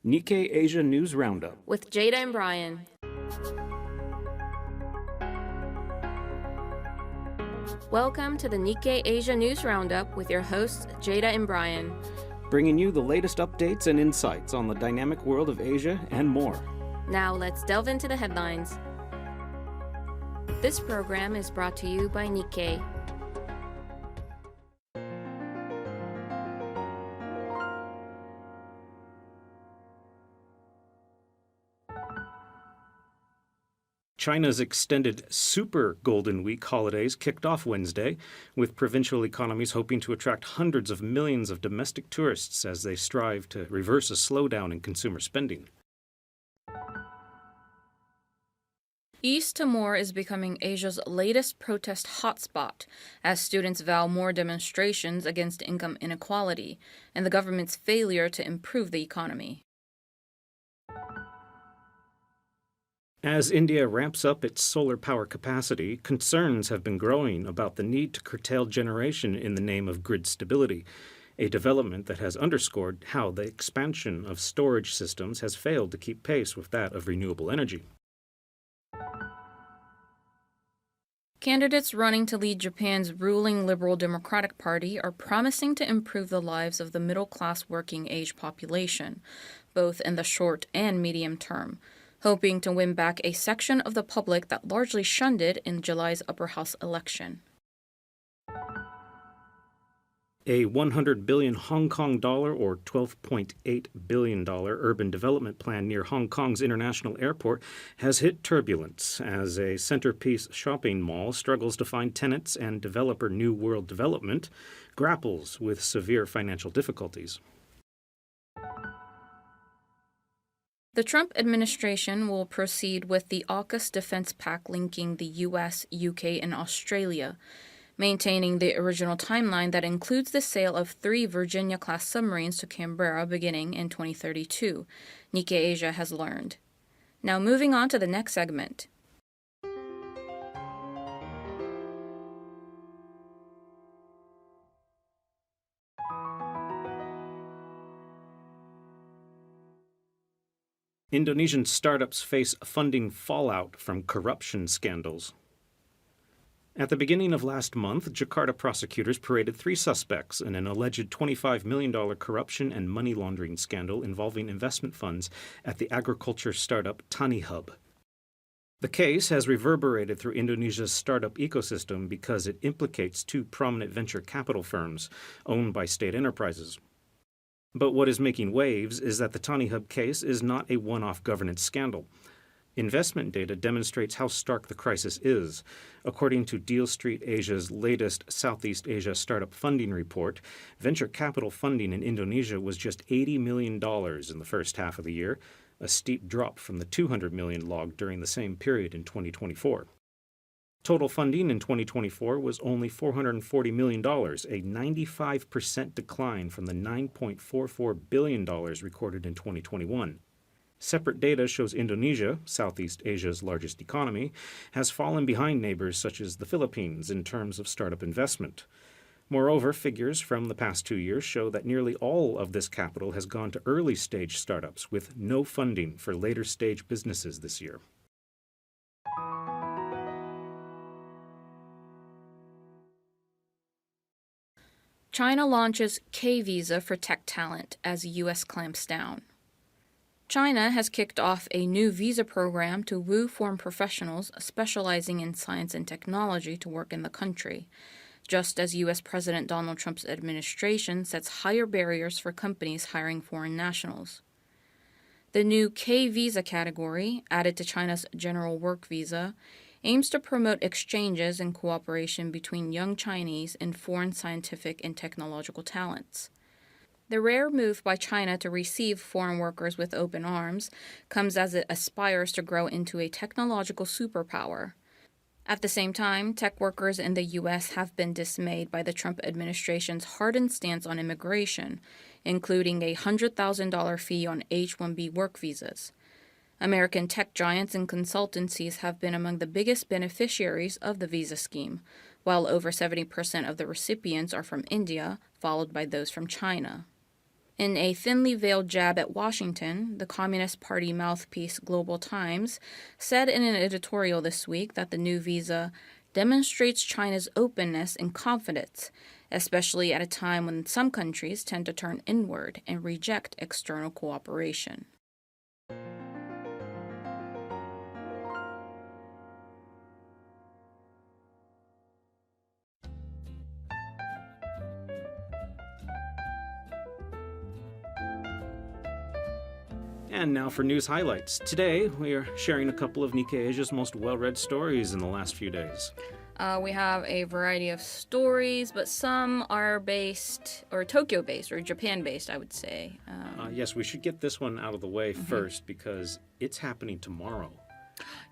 Nikkei Asia News Roundup with Jada and Brian. Welcome to the Nikkei Asia News Roundup with your hosts Jada and Brian, bringing you the latest updates and insights on the dynamic world of Asia and more. Now let's delve into the headlines. This program is brought to you by Nikkei. China's extended Super Golden Week holidays kicked off Wednesday, with provincial economies hoping to attract hundreds of millions of domestic tourists as they strive to reverse a slowdown in consumer spending. East Timor is becoming Asia's latest protest hotspot as students vow more demonstrations against income inequality and the government's failure to improve the economy. As India ramps up its solar power capacity, concerns have been growing about the need to curtail generation in the name of grid stability, a development that has underscored how the expansion of storage systems has failed to keep pace with that of renewable energy. Candidates running to lead Japan's ruling Liberal Democratic Party are promising to improve the lives of the middle-class working-age population, both in the short and medium term, hoping to win back a section of the public that largely shunned it in July's upper house election. A 100 billion Hong Kong dollar or $12.8 billion urban development plan near Hong Kong's international airport has hit turbulence as a centerpiece shopping mall struggles to find tenants and developer New World Development grapples with severe financial difficulties. The Trump administration will proceed with the AUKUS defense pact linking the U.S., UK, and Australia, maintaining the original timeline that includes the sale of 3 Virginia-class submarines to Canberra beginning in 2032, Nikkei Asia has learned. Now moving on to the next segment. Indonesian startups face funding fallout from corruption scandals. At the beginning of last month, Jakarta prosecutors paraded 3 suspects in an alleged $25 million corruption and money laundering scandal involving investment funds at the agriculture startup Tani Hub. The case has reverberated through Indonesia's startup ecosystem because it implicates 2 prominent venture capital firms owned by state enterprises. But what is making waves is that the Tani Hub case is not a one-off governance scandal. Investment data demonstrates how stark the crisis is. According to Deal Street Asia's latest Southeast Asia Startup Funding Report, venture capital funding in Indonesia was just $80 million in the first half of the year, a steep drop from the $200 million logged during the same period in 2024. Total funding in 2024 was only $440 million, a 95% decline from the $9.44 billion recorded in 2021. Separate data shows Indonesia, Southeast Asia's largest economy, has fallen behind neighbors such as the Philippines in terms of startup investment. Moreover, figures from the past 2 years show that nearly all of this capital has gone to early-stage startups with no funding for later-stage businesses this year. China launches K-visa for tech talent as U.S. clamps down. China has kicked off a new visa program to woo foreign professionals specializing in science and technology to work in the country, just as U.S. President Donald Trump's administration sets higher barriers for companies hiring foreign nationals. The new K-visa category, added to China's general work visa, aims to promote exchanges and cooperation between young Chinese and foreign scientific and technological talents. The rare move by China to receive foreign workers with open arms comes as it aspires to grow into a technological superpower. At the same time, tech workers in the U.S. have been dismayed by the Trump administration's hardened stance on immigration, including a $100,000 fee on H-1B work visas. American tech giants and consultancies have been among the biggest beneficiaries of the visa scheme, while over 70% of the recipients are from India, followed by those from China. In a thinly veiled jab at Washington, the Communist Party mouthpiece Global Times said in an editorial this week that the new visa demonstrates China's openness and confidence, especially at a time when some countries tend to turn inward and reject external cooperation. And now for news highlights. Today, we are sharing a couple of Nikkei Asia's most well-read stories in the last few days. We have a variety of stories, but some are based, or Tokyo-based, or Japan-based, I would say. Yes, we should get this one out of the way first because it's happening tomorrow.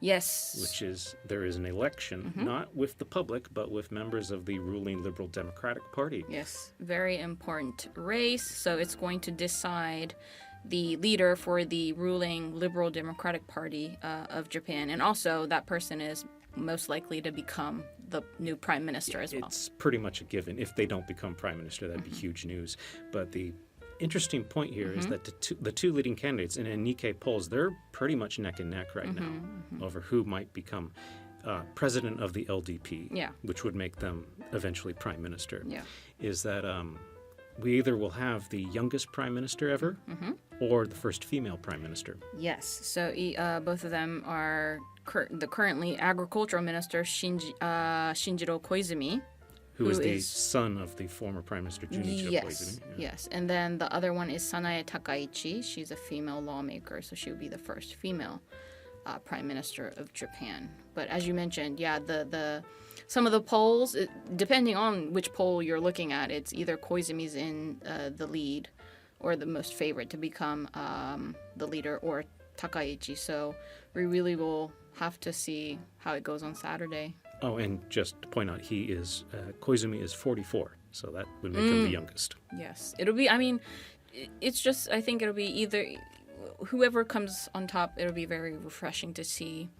Yes. Which is, there is an election, not with the public, but with members of the ruling Liberal Democratic Party. Yes, very important race. So it's going to decide the leader for the ruling Liberal Democratic Party of Japan. And also, that person is most likely to become the new prime minister as well. It's pretty much a given. If they don't become prime minister, that'd be huge news. But the interesting point here is that the two leading candidates in Nikkei polls, they're pretty much neck and neck right now over who might become president of the LDP, which would make them eventually prime minister. Is that we either will have the youngest prime minister ever or the first female prime minister. Yes. So both of them are the currently agricultural minister Shinjiro Koizumi, who is the son of the former Prime Minister Junichiro Koizumi. Yes, and then the other one is Sanae Takaichi. She's a female lawmaker, so she would be the first female Prime Minister of Japan. But as you mentioned, the some of the polls, depending on which poll you're looking at, it's either Koizumi's in the lead or the most favorite to become the leader, or Takaichi. So we really will have to see how it goes on Saturday. Oh, and just to point out, Koizumi is 44, so that would make him the youngest. Yes. It'll be, I mean, it's just, I think it'll be either, whoever comes on top, it'll be very refreshing to see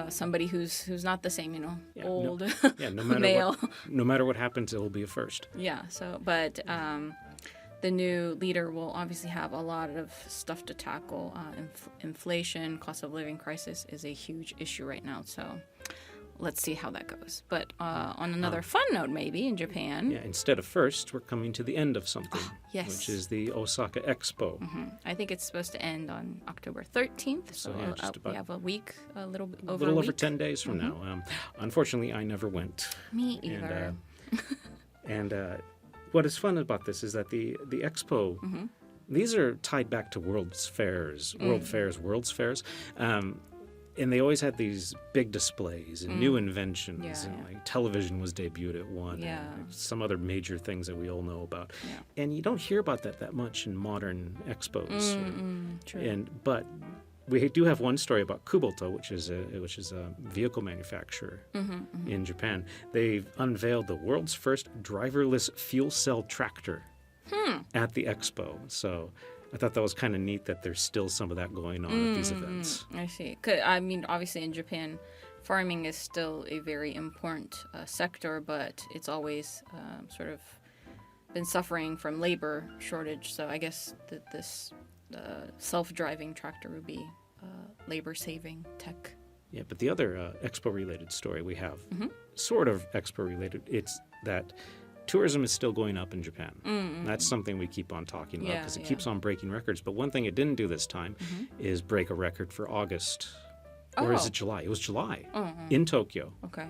somebody who's not the same, old no matter male. No matter what happens, it'll be a first. Yeah, so, but the new leader will obviously have a lot of stuff to tackle. Inflation, cost of living crisis is a huge issue right now, so let's see how that goes. But on another fun note, maybe, in Japan. Yeah, instead of first, we're coming to the end of something. Yes. Which is the Osaka Expo. I think it's supposed to end on October 13th. So we have a week, a little over 10 days from now. Unfortunately, I never went. Me either. And what is fun about this is that the Expo, these are tied back to World's Fairs. And they always had these big displays and new inventions. And like television was debuted at one. And some other major things that we all know about. And you don't hear about that much in modern expos. True. But we do have one story about Kubota, which is a vehicle manufacturer in Japan. They've unveiled the world's first driverless fuel cell tractor at the expo. So I thought that was kind of neat that there's still some of that going on at these events. I see. 'Cause, I mean, obviously in Japan, farming is still a very important sector, but it's always sort of been suffering from labor shortage. So I guess that this self-driving tractor would be labor-saving tech. Yeah, but the other expo-related story we have, sort of expo-related, it's that tourism is still going up in Japan. That's something we keep on talking about because it keeps on breaking records. But one thing it didn't do this time is break a record for August. Or is it July? It was July in Tokyo. Okay.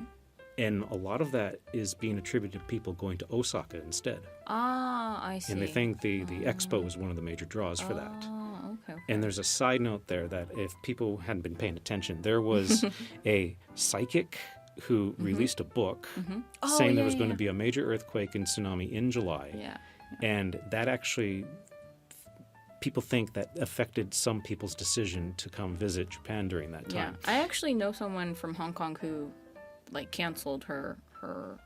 And a lot of that is being attributed to people going to Osaka instead. Ah, I see. And they think the expo was one of the major draws for that. Okay. And there's a side note there that if people hadn't been paying attention, there was a psychic who released a book saying there was going to be a major earthquake and tsunami in July. And that actually, people think that affected some people's decision to come visit Japan during that time. I actually know someone from Hong Kong who canceled her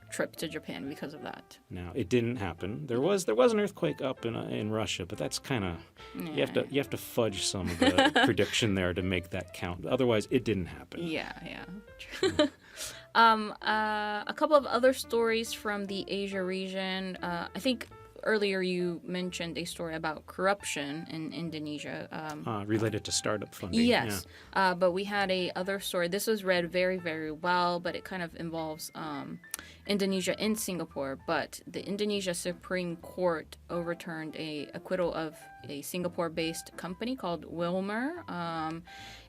trip to Japan because of that. Now, it didn't happen. There was an earthquake up in Russia, but that's kind of you have to fudge some of the prediction there to make that count. Otherwise, it didn't happen. True. A couple of other stories from the Asia region. I think earlier you mentioned a story about corruption in Indonesia. Related to startup funding. Yes, but we had a other story. This was read very, very well, but it kind of involves Indonesia and Singapore. But the Indonesia Supreme Court overturned a acquittal of a Singapore-based company called Wilmar,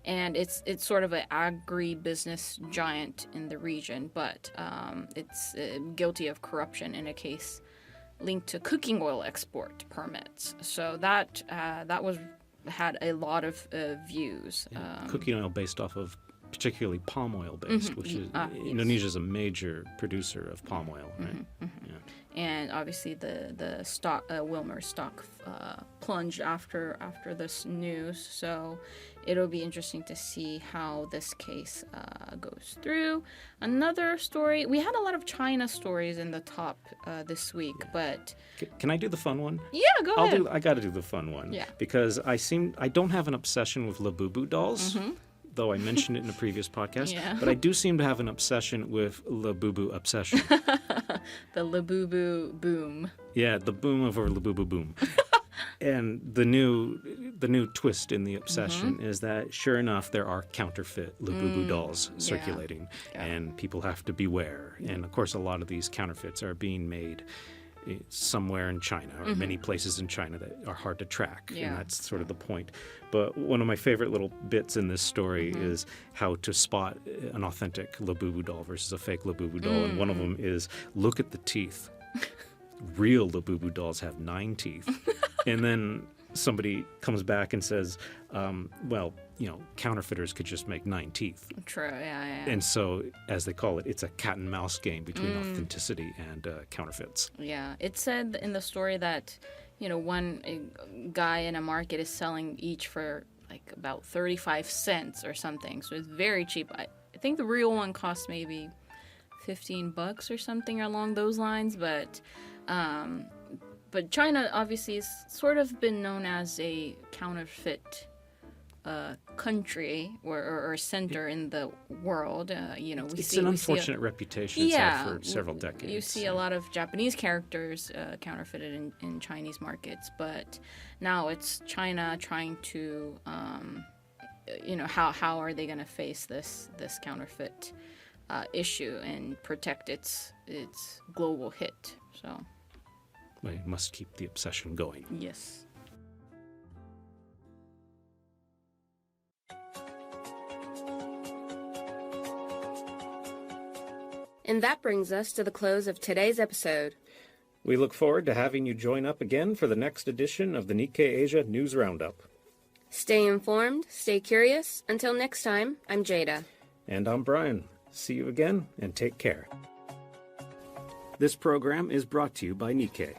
and it's sort of an agribusiness giant in the region, but it's guilty of corruption in a case linked to cooking oil export permits. So that was had a lot of views. Cooking oil based off of particularly palm oil based, which is Indonesia is a major producer of palm oil, right? Yeah. And obviously the stock Wilmar stock plunged after this news. So it'll be interesting to see how this case goes through. Another story, we had a lot of China stories in the top this week, but Can I do the fun one? yeah, go ahead. I got to do the fun one. Yeah. Because I don't have an obsession with Labubu dolls. Though I mentioned it in a previous podcast, Yeah. but I do seem to have an obsession with Labubu obsession. The Labubu boom. Yeah, the boom over Labubu boom. And the new twist in the obsession is that, sure enough, there are counterfeit Labubu dolls circulating, and people have to beware. And of course, a lot of these counterfeits are being made somewhere in China or many places in China that are hard to track. Yeah. And that's sort of the point. But one of my favorite little bits in this story is how to spot an authentic Labubu doll versus a fake Labubu doll. And one of them is, look at the teeth. Real Labubu dolls have 9 teeth. And then somebody comes back and says, well, counterfeiters could just make 9 teeth. True, yeah. And so, as they call it, it's a cat and mouse game between authenticity and counterfeits. Yeah, it said in the story that, one guy in a market is selling each for like about 35 cents or something. So it's very cheap. I think the real one costs maybe $15 or something along those lines. But China obviously has sort of been known as a counterfeit country or center in the world. It's an unfortunate reputation it's had for several decades. You see a lot of Japanese characters counterfeited in Chinese markets, but now it's China trying to, how are they going to face this counterfeit issue and protect its global hit? So we must keep the obsession going. yes. And that brings us to the close of today's episode. We look forward to having you join up again for the next edition of the Nikkei Asia News Roundup. Stay informed, stay curious. Until next time, I'm Jada. And I'm Brian. See you again, and take care. This program is brought to you by Nikkei.